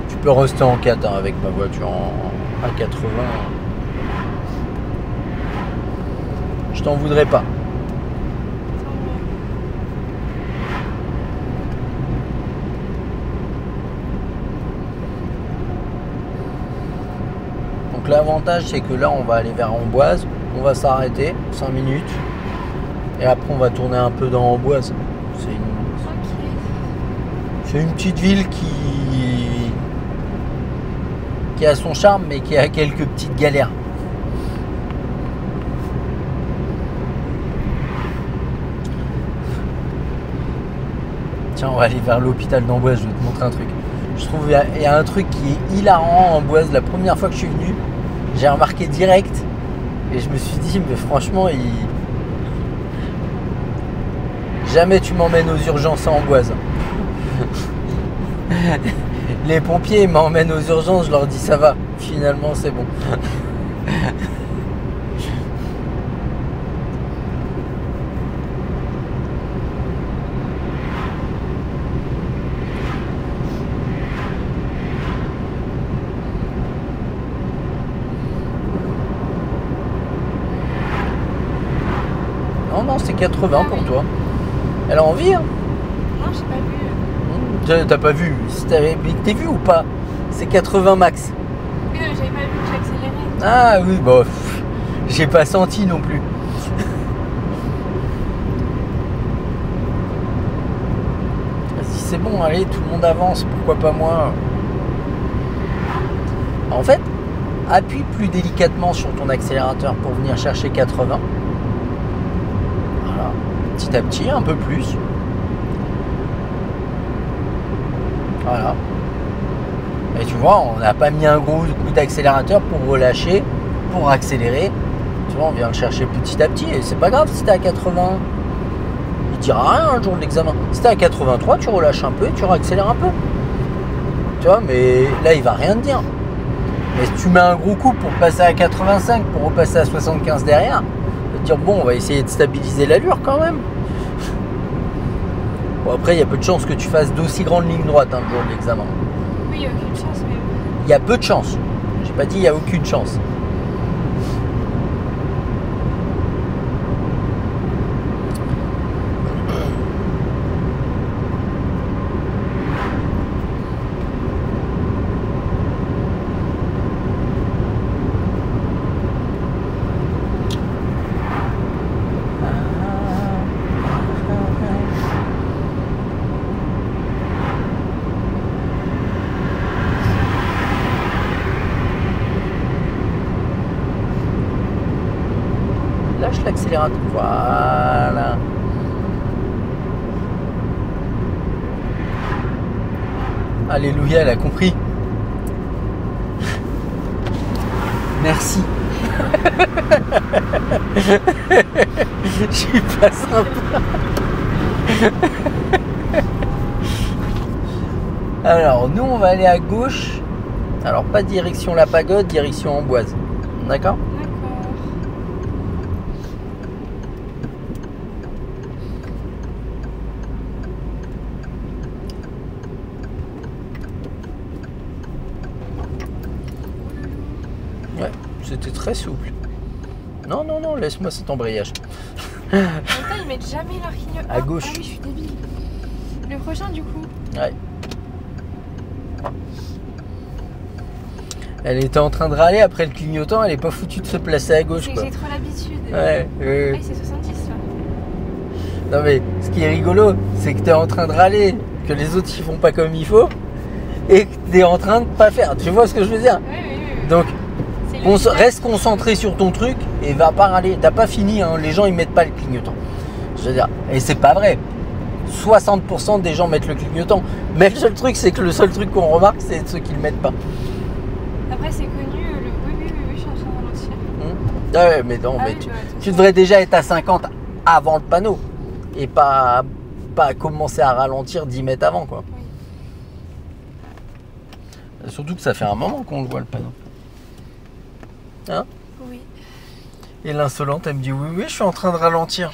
Tu peux rester en 4 hein, avec ma voiture à 80. Je t'en voudrais pas. Tant mieux. Donc l'avantage c'est que là on va aller vers Amboise, on va s'arrêter 5 minutes et après on va tourner un peu dans Amboise. Ok. C'est une petite ville qui a son charme mais qui a quelques petites galères. Tiens, on va aller vers l'hôpital d'Amboise, je vais te montrer un truc. Je trouve qu'il y a un truc qui est hilarant en Amboise. La première fois que je suis venu, j'ai remarqué direct et je me suis dit, mais franchement, jamais tu m'emmènes aux urgences à Amboise. Les pompiers m'emmènent aux urgences, je leur dis ça va, finalement c'est bon. Non, c'est 80 pour toi. Elle a envie, hein? Non, j'ai pas vu. T'as pas vu? Si t'avais vu ou pas? C'est 80 max. Oui, j'avais pas vu que j'accélérais. Ah oui, bah, j'ai pas senti non plus. Si c'est bon, allez, tout le monde avance, pourquoi pas moi? En fait, appuie plus délicatement sur ton accélérateur pour venir chercher 80. Voilà, petit à petit, un peu plus. Voilà. Et tu vois, on n'a pas mis un gros coup d'accélérateur pour relâcher, pour accélérer. Tu vois, on vient le chercher petit à petit. Et c'est pas grave si t'es à 80. Il dira rien un jour de l'examen. Si t'es à 83, tu relâches un peu et tu réaccélères un peu. Tu vois, mais là, il va rien te dire. Mais si tu mets un gros coup pour passer à 85, pour repasser à 75 derrière, il va te dire, bon, on va essayer de stabiliser l'allure quand même. Bon, après, il y a peu de chances que tu fasses d'aussi grandes lignes droites un jour de l'examen. Oui, il n'y a aucune chance, mais. Il y a peu de chance. J'ai pas dit il n'y a aucune chance. Lâche l'accélérateur. Voilà. Alléluia, elle a compris. Merci. Je suis pas sympa. Alors, nous, on va aller à gauche. Alors, pas direction la pagode, direction Amboise. D'accord ? D'accord. Ouais, c'était très souple. Non, non, non, laisse-moi cet embrayage. En même temps, ils mettent jamais leur clignotant. À gauche. Ah oui, je suis débile. Le prochain, du coup. Ouais. Elle était en train de râler après le clignotant, elle est pas foutue de se placer à gauche, C'est que quoi. j'ai trop l'habitude. Ouais, Ah, c'est 70 là. Non mais ce qui est rigolo, c'est que t'es en train de râler, que les autres ils font pas comme il faut, et que t'es en train de pas faire. Tu vois ce que je veux dire? Oui, oui, oui. Donc, C'est le final. reste concentré sur ton truc et va pas râler. T'as pas fini, hein. Les gens ils mettent pas le clignotant. Je veux dire, et c'est pas vrai. 60% des gens mettent le clignotant. Mais le seul truc, c'est que le seul truc qu'on remarque, c'est ceux qui le mettent pas. Après, c'est connu, le oui, je suis en train de ralentir. Ouais, mais non, Ah mais oui, bah, attention. tu devrais déjà être à 50 avant le panneau et pas commencer à ralentir 10 mètres avant, quoi. Oui. Surtout que ça fait un moment qu'on le voit, le panneau. Hein? Oui. Et l'insolente, elle me dit oui, je suis en train de ralentir.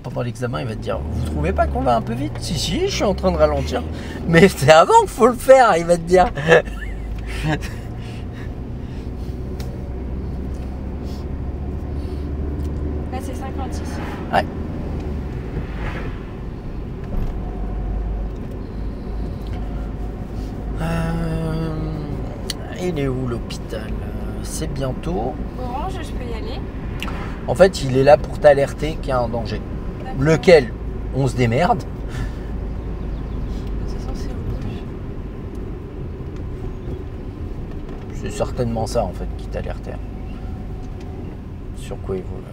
Pendant l'examen, il va te dire, vous trouvez pas qu'on va un peu vite? Si, je suis en train de ralentir. Mais c'est avant qu'il faut le faire, il va te dire. Là, c'est 50 ici. Ouais. Il est où l'hôpital? C'est bientôt. Orange, je peux y aller. En fait, il est là pour t'alerter qu'il y a un danger. D'accord. Lequel? On se démerde. C'est censé rouge. C'est certainement ça en fait qui t'alertait. Sur quoi il voulait.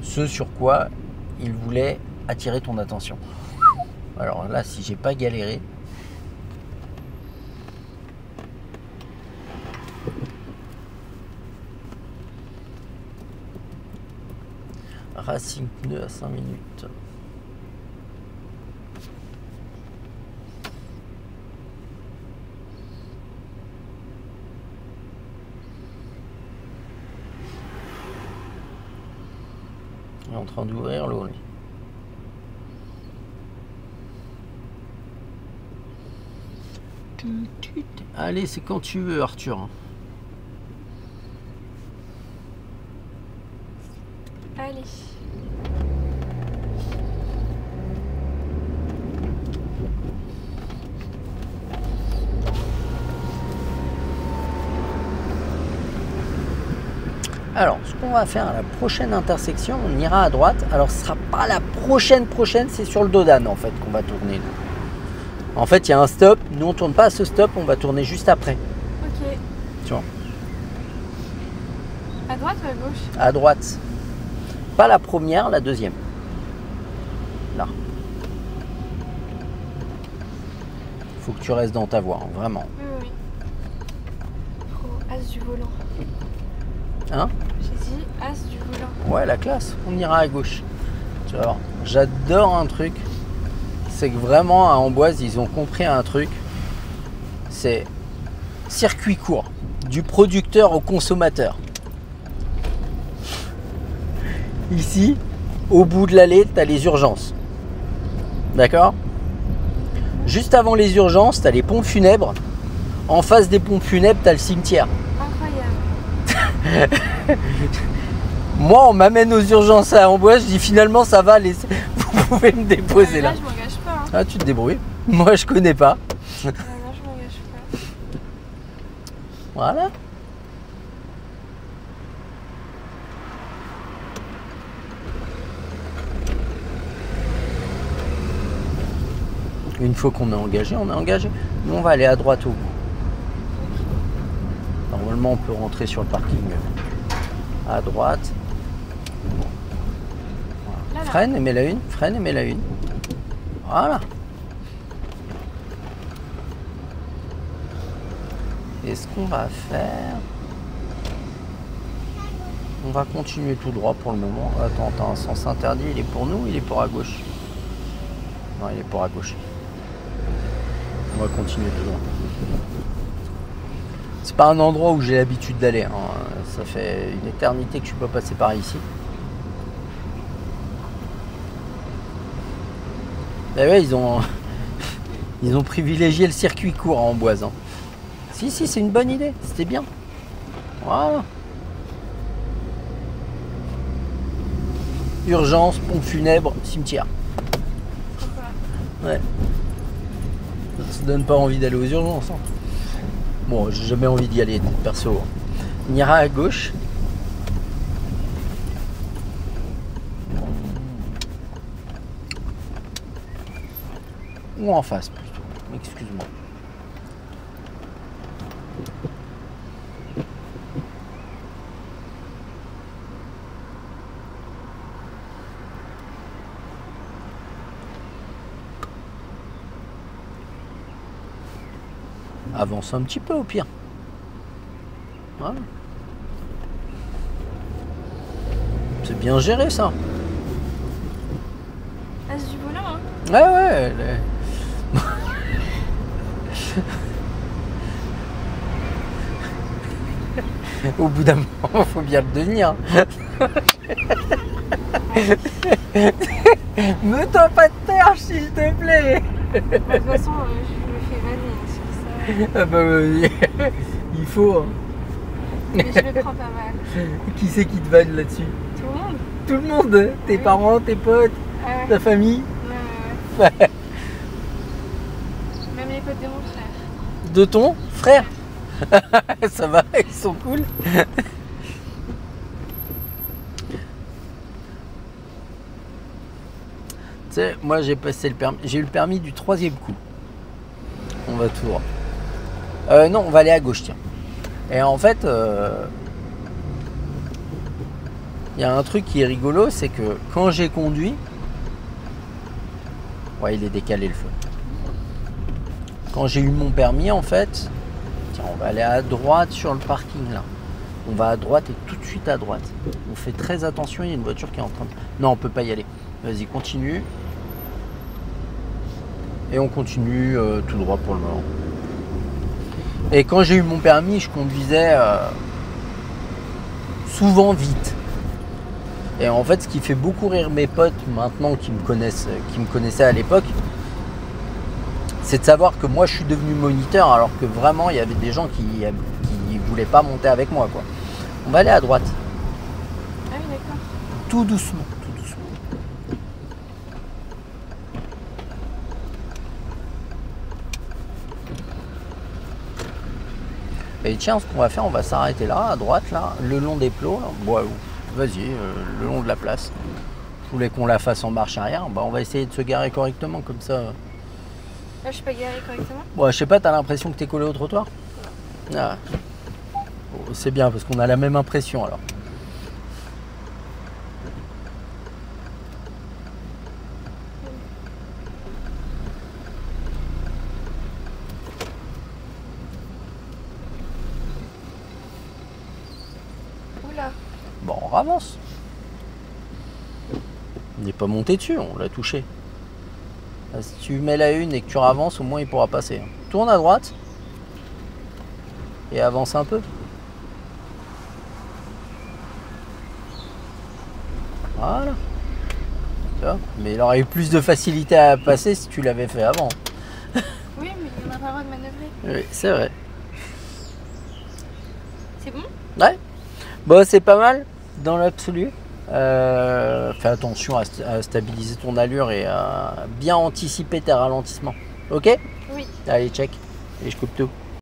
Ce sur quoi il voulait attirer ton attention. Alors là, si j'ai pas galéré. Racing pneu à 5 minutes. Il est en train d'ouvrir l'eau, lui. Allez, c'est quand tu veux, Arthur. Allez. Alors, ce qu'on va faire à la prochaine intersection, on ira à droite. Alors, ce sera pas la prochaine, c'est sur le dos d'âne en fait qu'on va tourner. En fait, il y a un stop. Nous, on tourne pas à ce stop, on va tourner juste après. Ok. Tu vois. À droite ou à gauche? À droite. Pas la première, la deuxième. Là. Faut que tu restes dans ta voie, hein, vraiment. Oui. Oh, as du volant. Hein? J'ai dit as du volant. Ouais, la classe. On ira à gauche. Tu vas voir. J'adore un truc. C'est que vraiment, à Amboise, ils ont compris un truc. C'est circuit court. Du producteur au consommateur. Ici, au bout de l'allée, tu as les urgences. D'accord? Juste avant les urgences, tu as les pompes funèbres. En face des pompes funèbres, tu as le cimetière. Incroyable. Moi, on m'amène aux urgences à Amboise, je dis finalement ça va, vous pouvez me déposer là. Là, je m'engage pas. Hein. Ah, tu te débrouilles. Moi, je connais pas. Non, je m'engage pas. Voilà. Une fois qu'on est engagé, on est engagé. Nous, on va aller à droite au bout. Normalement, on peut rentrer sur le parking à droite. Voilà. Là. Freine et mets la une. Freine et mets la une. Voilà. Et ce qu'on va faire... On va continuer tout droit pour le moment. Attends, un sens interdit, il est pour nous, il est pour à gauche. Non, il est pour à gauche. On va continuer tout droit. C'est pas un endroit où j'ai l'habitude d'aller. Hein. Ça fait une éternité que je suis pas passé par ici. Et ouais, ils ont privilégié le circuit court en Amboise. Hein. Si, c'est une bonne idée. C'était bien. Voilà. Urgence, pompe funèbre, cimetière. Ouais. Ça donne pas envie d'aller aux urgences. Hein. Bon, j'ai jamais envie d'y aller, perso. On ira à gauche. Ou en face plutôt. Excuse-moi. Avance un petit peu au pire. Voilà. C'est bien géré ça. Ah, c'est du volant, hein. Ouais. Au bout d'un moment, faut bien le devenir. Mets-toi pas de terre, s'il te plaît. De toute façon, je me fais vanner sur ça. Ah bah oui, il faut. Hein. Mais je le prends pas mal. Qui c'est qui te vanne là-dessus? Tout le monde. Tout le monde. Tes parents, tes potes, ta famille. Ouais. Même les potes de mon frère. De ton frère? Ça va, ils sont cool. Tu sais, moi j'ai passé le permis, j'ai eu le permis du 3e coup. On va tout droit. Non, on va aller à gauche, tiens. Et en fait, y a un truc qui est rigolo, c'est que quand j'ai conduit, ouais, il est décalé le feu. Quand j'ai eu mon permis, en fait, tiens, on va aller à droite sur le parking là. On va à droite et tout de suite à droite. On fait très attention, il y a une voiture qui est en train de... Non, on peut pas y aller. Vas-y, continue. Et on continue tout droit pour le moment. Et quand j'ai eu mon permis, je conduisais souvent vite. Et en fait, ce qui fait beaucoup rire mes potes maintenant qui me connaissaient à l'époque, c'est de savoir que moi je suis devenu moniteur alors que vraiment il y avait des gens qui voulaient pas monter avec moi, quoi. On va aller à droite. Ah oui, d'accord. Tout doucement, tout doucement. Et tiens, ce qu'on va faire, on va s'arrêter là, à droite, là, le long des plots. Là. Bon, vas-y, le long de la place. Je voulais qu'on la fasse en marche arrière. Bah, on va essayer de se garer correctement, comme ça. Là, je suis pas garée correctement. Bon, je sais pas, t'as l'impression que t'es collé au trottoir? Ah. Bon, c'est bien, parce qu'on a la même impression, alors. Oula. Bon, on avance. On n'est pas monté dessus, on l'a touché. Là, si tu mets la une et que tu ravances, au moins il pourra passer. Tourne à droite. Et avance un peu. Voilà. Tu vois, mais il aurait eu plus de facilité à passer si tu l'avais fait avant. Oui, mais on n'a pas le droit de manœuvrer. Oui, c'est vrai. C'est bon? Ouais. Bon, c'est pas mal dans l'absolu. Fais attention à stabiliser ton allure et à bien anticiper tes ralentissements. Ok? Oui. Allez, check. Et je coupe tout.